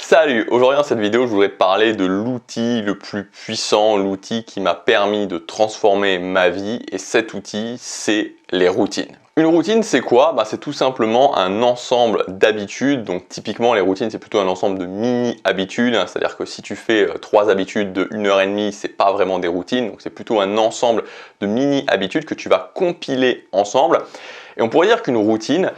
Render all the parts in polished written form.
Salut! Aujourd'hui dans cette vidéo, je voudrais te parler de l'outil le plus puissant, l'outil qui m'a permis de transformer ma vie, et cet outil, c'est les routines. Une routine, c'est quoi? C'est tout simplement un ensemble d'habitudes. Donc typiquement, les routines, c'est plutôt un ensemble de mini-habitudes, c'est-à-dire que si tu fais 3 habitudes de 1h30, c'est pas vraiment des routines, donc c'est plutôt un ensemble de mini-habitudes que tu vas compiler ensemble. Et on pourrait dire qu'une routine,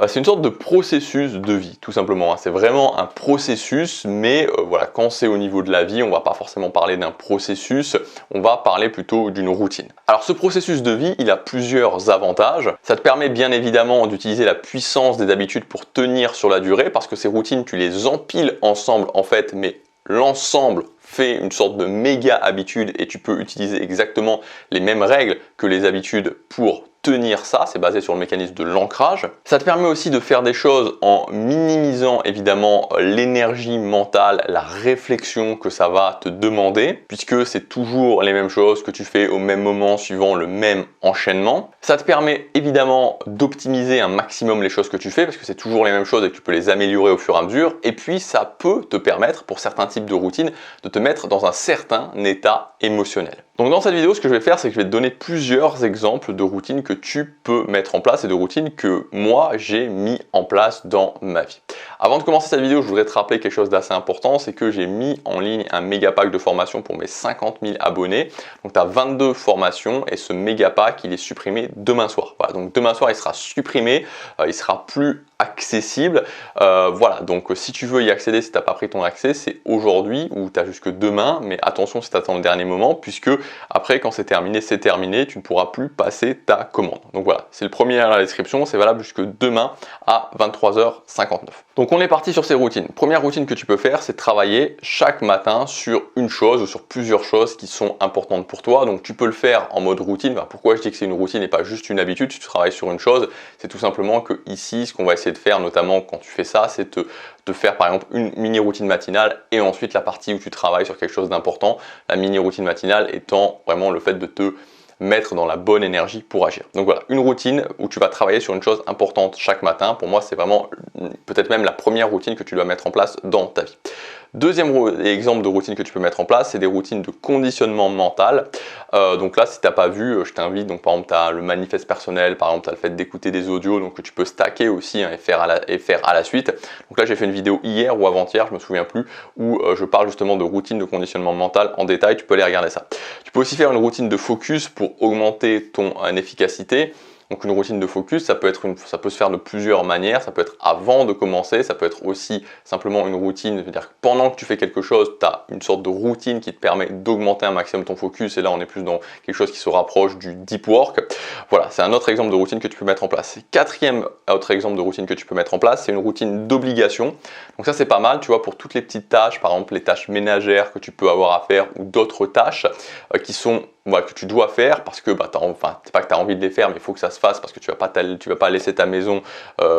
c'est une sorte de processus de vie, tout simplement. C'est vraiment un processus, mais voilà, quand c'est au niveau de la vie, on ne va pas forcément parler d'un processus, on va parler plutôt d'une routine. Alors ce processus de vie, il a plusieurs avantages. Ça te permet bien évidemment d'utiliser la puissance des habitudes pour tenir sur la durée, parce que ces routines, tu les empiles ensemble en fait, mais l'ensemble fait une sorte de méga habitude et tu peux utiliser exactement les mêmes règles que les habitudes pour tenir ça, c'est basé sur le mécanisme de l'ancrage. Ça te permet aussi de faire des choses en minimisant évidemment l'énergie mentale, la réflexion que ça va te demander, puisque c'est toujours les mêmes choses que tu fais au même moment suivant le même enchaînement. Ça te permet évidemment d'optimiser un maximum les choses que tu fais, parce que c'est toujours les mêmes choses et que tu peux les améliorer au fur et à mesure. Et puis ça peut te permettre, pour certains types de routines, de te mettre dans un certain état émotionnel. Donc dans cette vidéo, ce que je vais faire, c'est que je vais te donner plusieurs exemples de routines que tu peux mettre en place et de routines que moi, j'ai mis en place dans ma vie. Avant de commencer cette vidéo, je voudrais te rappeler quelque chose d'assez important, c'est que j'ai mis en ligne un méga pack de formation pour mes 50 000 abonnés. Donc tu as 22 formations et ce méga pack, il est supprimé demain soir. Voilà, donc demain soir, il sera supprimé, il sera plus accessible. Voilà, donc si tu veux y accéder, si tu n'as pas pris ton accès, c'est aujourd'hui ou tu as jusque demain, mais attention si tu attends le dernier moment, puisque après, quand c'est terminé, tu ne pourras plus passer ta commande. Donc voilà, c'est le premier lien dans la description, c'est valable jusque demain à 23h59. Donc on est parti sur ces routines. Première routine que tu peux faire, c'est travailler chaque matin sur une chose ou sur plusieurs choses qui sont importantes pour toi. Donc tu peux le faire en mode routine. Pourquoi je dis que c'est une routine et pas juste une habitude? Si tu travailles sur une chose, c'est tout simplement que ici, ce qu'on va essayer de faire, notamment quand tu fais ça, c'est de faire par exemple une mini routine matinale et ensuite la partie où tu travailles sur quelque chose d'important. La mini routine matinale étant vraiment le fait de te mettre dans la bonne énergie pour agir. Donc voilà, une routine où tu vas travailler sur une chose importante chaque matin. Pour moi, c'est vraiment peut-être même la première routine que tu dois mettre en place dans ta vie. Deuxième exemple de routine que tu peux mettre en place, c'est des routines de conditionnement mental. Donc là, si tu n'as pas vu, je t'invite. Donc par exemple, tu as le manifeste personnel, par exemple, tu as le fait d'écouter des audios, donc que tu peux stacker aussi et faire à la suite. Donc là, j'ai fait une vidéo hier ou avant-hier, je me souviens plus, où je parle justement de routine de conditionnement mental en détail. Tu peux aller regarder ça. Tu peux aussi faire une routine de focus pour augmenter ton efficacité. Donc une routine de focus, ça peut se faire de plusieurs manières, ça peut être avant de commencer, ça peut être aussi simplement une routine, c'est-à-dire que pendant que tu fais quelque chose, tu as une sorte de routine qui te permet d'augmenter un maximum ton focus, et là on est plus dans quelque chose qui se rapproche du deep work. Voilà, c'est un autre exemple de routine que tu peux mettre en place. Quatrième autre exemple de routine que tu peux mettre en place, c'est une routine d'obligation. Donc ça c'est pas mal, tu vois, pour toutes les petites tâches, par exemple les tâches ménagères que tu peux avoir à faire ou d'autres tâches qui sont que tu dois faire parce que c'est pas que tu as envie de les faire, mais il faut que ça se fasse parce que tu vas pas laisser ta maison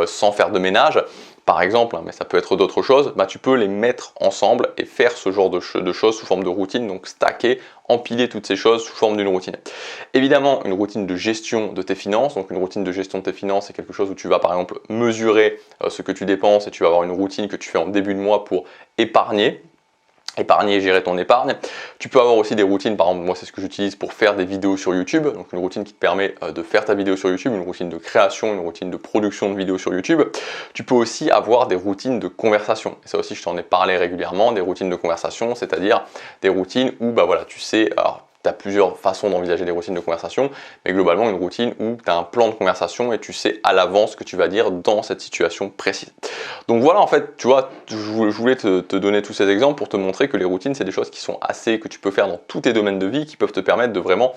sans faire de ménage par exemple, mais ça peut être d'autres choses. Tu peux les mettre ensemble et faire ce genre de choses sous forme de routine, donc stacker, empiler toutes ces choses sous forme d'une routine. Évidemment, une routine de gestion de tes finances. Donc une routine de gestion de tes finances, c'est quelque chose où tu vas par exemple mesurer ce que tu dépenses et tu vas avoir une routine que tu fais en début de mois pour épargner et gérer ton épargne. Tu peux avoir aussi des routines, par exemple moi c'est ce que j'utilise pour faire des vidéos sur YouTube, donc une routine qui te permet de faire ta vidéo sur YouTube, une routine de création, une routine de production de vidéos sur YouTube. Tu peux aussi avoir des routines de conversation, et ça aussi je t'en ai parlé régulièrement, des routines de conversation, c'est-à-dire des routines où tu sais, alors tu as plusieurs façons d'envisager des routines de conversation, mais globalement une routine où tu as un plan de conversation et tu sais à l'avance ce que tu vas dire dans cette situation précise. Donc voilà, en fait, tu vois, je voulais te donner tous ces exemples pour te montrer que les routines, c'est des choses qui sont que tu peux faire dans tous tes domaines de vie, qui peuvent te permettre de vraiment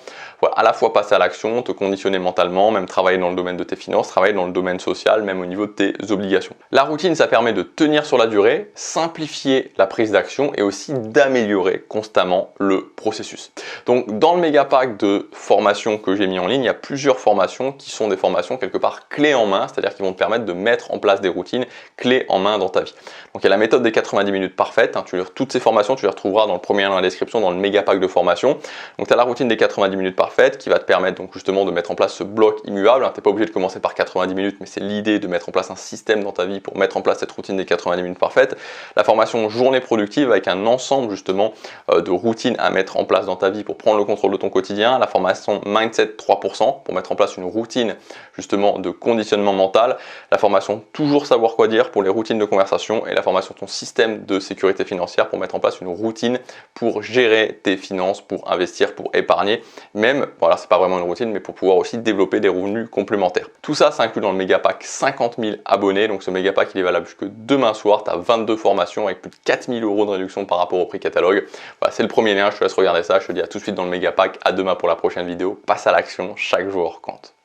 à la fois passer à l'action, te conditionner mentalement, même travailler dans le domaine de tes finances, travailler dans le domaine social, même au niveau de tes obligations. La routine, ça permet de tenir sur la durée, simplifier la prise d'action et aussi d'améliorer constamment le processus. Donc Donc dans le méga pack de formation que j'ai mis en ligne, il y a plusieurs formations qui sont des formations quelque part clés en main, c'est-à-dire qui vont te permettre de mettre en place des routines clés en main dans ta vie. Donc il y a la méthode des 90 minutes parfaites, toutes ces formations tu les retrouveras dans le premier lien dans la description, dans le méga pack de formation. Donc tu as la routine des 90 minutes parfaites qui va te permettre donc justement de mettre en place ce bloc immuable. Tu n'es pas obligé de commencer par 90 minutes, mais c'est l'idée de mettre en place un système dans ta vie pour mettre en place cette routine des 90 minutes parfaites. La formation journée productive avec un ensemble justement de routines à mettre en place dans ta vie pour prendre le contrôle de ton quotidien. La formation Mindset 3% pour mettre en place une routine justement de conditionnement mental. La formation Toujours savoir quoi dire pour les routines de conversation et la formation Ton système de sécurité financière pour mettre en place une routine pour gérer tes finances, pour investir, pour épargner. Même, voilà, c'est pas vraiment une routine, mais pour pouvoir aussi développer des revenus complémentaires. Tout ça, c'est inclus dans le méga pack 50 000 abonnés. Donc ce méga pack, il est valable jusque demain soir. Tu as 22 formations avec plus de 4 000 € de réduction par rapport au prix catalogue. Voilà, c'est le premier lien. Je te laisse regarder ça. Je te dis à tout de suite dans le méga pack. À demain pour la prochaine vidéo. Passe à l'action. Chaque jour compte.